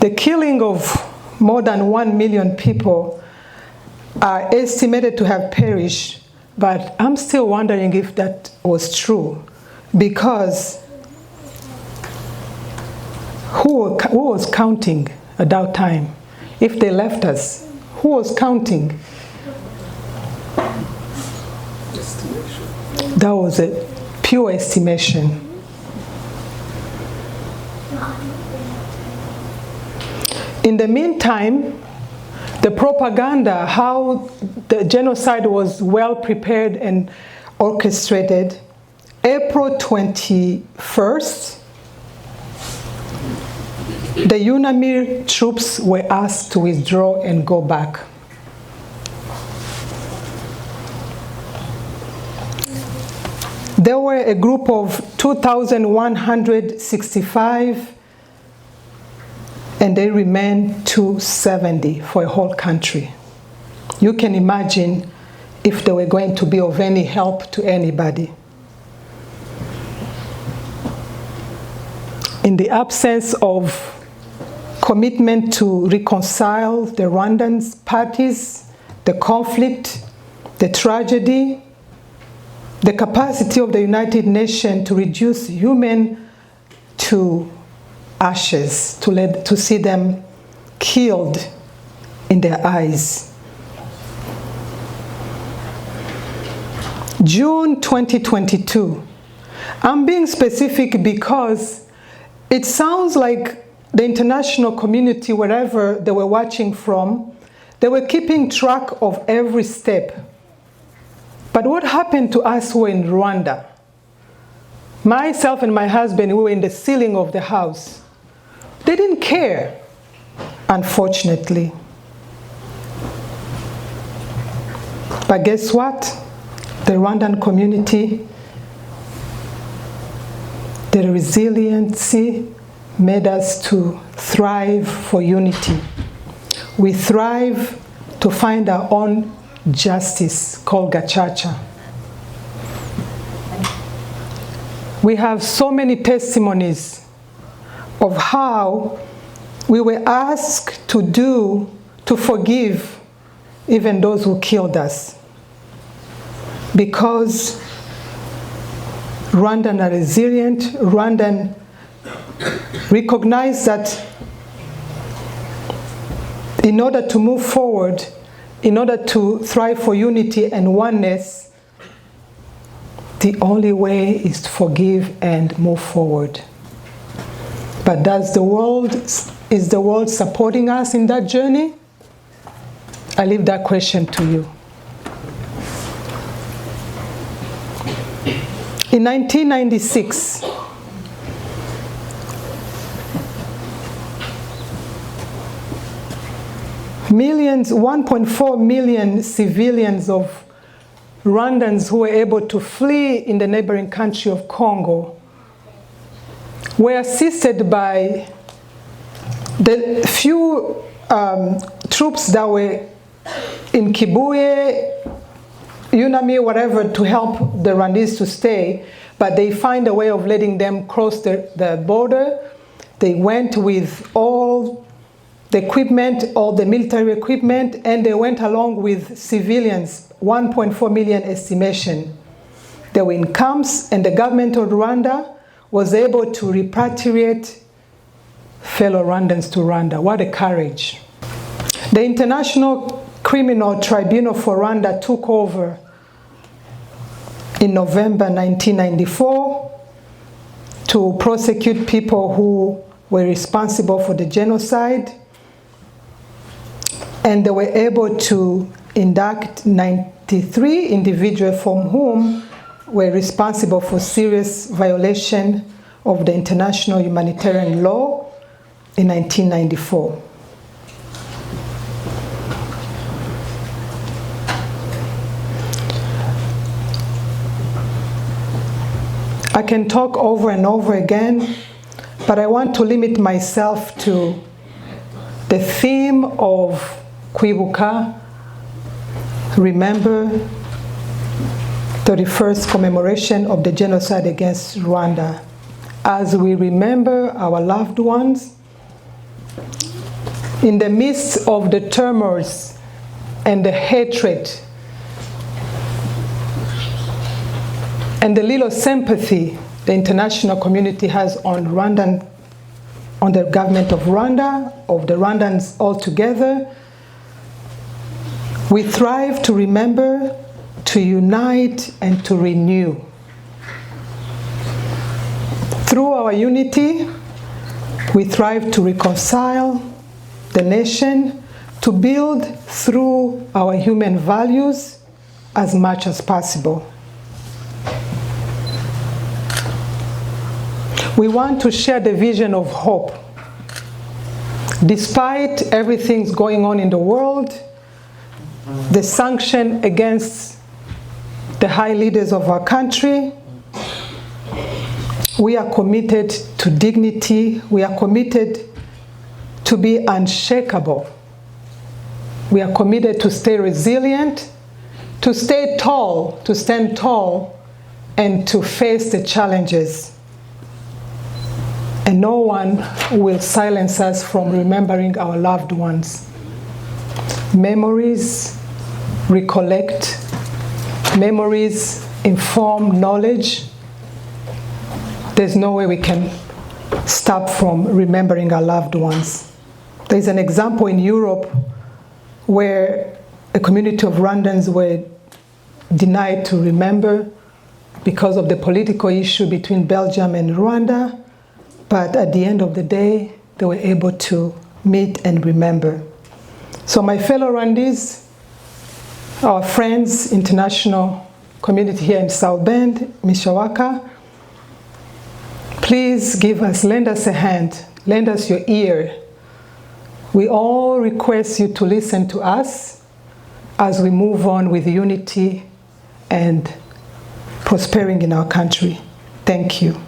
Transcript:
The killing of more than 1 million people are estimated to have perished, but I'm still wondering if that was true, because who was counting at that time? If they left us, who was counting? Estimation. That was a pure estimation. In the meantime, the propaganda, how the genocide was well prepared and orchestrated, April 21st, the UNAMIR troops were asked to withdraw and go back. There were a group of 2,165, and they remained 270 for a whole country. You can imagine if they were going to be of any help to anybody. In the absence of commitment to reconcile the Rwandan parties, the conflict, the tragedy, the capacity of the United Nations to reduce human to ashes, to see them killed in their eyes. June 2022. I'm being specific because it sounds like the international community, wherever they were watching from, they were keeping track of every step. But what happened to us who were in Rwanda? Myself and my husband, we were in the ceiling of the house. They didn't care, unfortunately. But guess what? The Rwandan community, the resiliency made us to thrive for unity. We thrive to find our own justice called Gacaca. We have so many testimonies of how we were asked to forgive even those who killed us, because Rwandan are resilient. Rwandan recognize that in order to move forward, in order to thrive for unity and oneness, the only way is to forgive and move forward. But is the world supporting us in that journey? I leave that question to you. In 1996, millions, 1.4 million civilians of Rwandans who were able to flee in the neighboring country of Congo were assisted by the few troops that were in Kibuye, UNAMIR, whatever, to help the Rwandese to stay, but they find a way of letting them cross the border. They went with all the equipment, all the military equipment, and they went along with civilians, 1.4 million estimation. They were in camps, and the government of Rwanda was able to repatriate fellow Rwandans to Rwanda. What a courage. The International Criminal Tribunal for Rwanda took over in November 1994 to prosecute people who were responsible for the genocide. And they were able to induct 93 individuals from whom were responsible for serious violation of the international humanitarian law in 1994. I can talk over and over again, but I want to limit myself to the theme of Kwibuka, remember, 31st commemoration of the genocide against Rwanda. As we remember our loved ones, in the midst of the turmoils and the hatred and the little sympathy the international community has on Rwandan, on the government of Rwanda, of the Rwandans altogether, we thrive to remember, to unite, and to renew. Through our unity, we thrive to reconcile the nation, to build through our human values as much as possible. We want to share the vision of hope. Despite everything going on in the world, the sanction against the high leaders of our country, we are committed to dignity. We are committed to be unshakable. We are committed to stay resilient, to stay tall, to stand tall, and to face the challenges. And no one will silence us from remembering our loved ones. Memories recollect, memories inform knowledge. There's no way we can stop from remembering our loved ones. There's an example in Europe where a community of Rwandans were denied to remember because of the political issue between Belgium and Rwanda. But at the end of the day, they were able to meet and remember. So my fellow Rwandese, our friends, international community here in South Bend, Mishawaka, please give us, lend us a hand, lend us your ear. We all request you to listen to us as we move on with unity and prospering in our country. Thank you.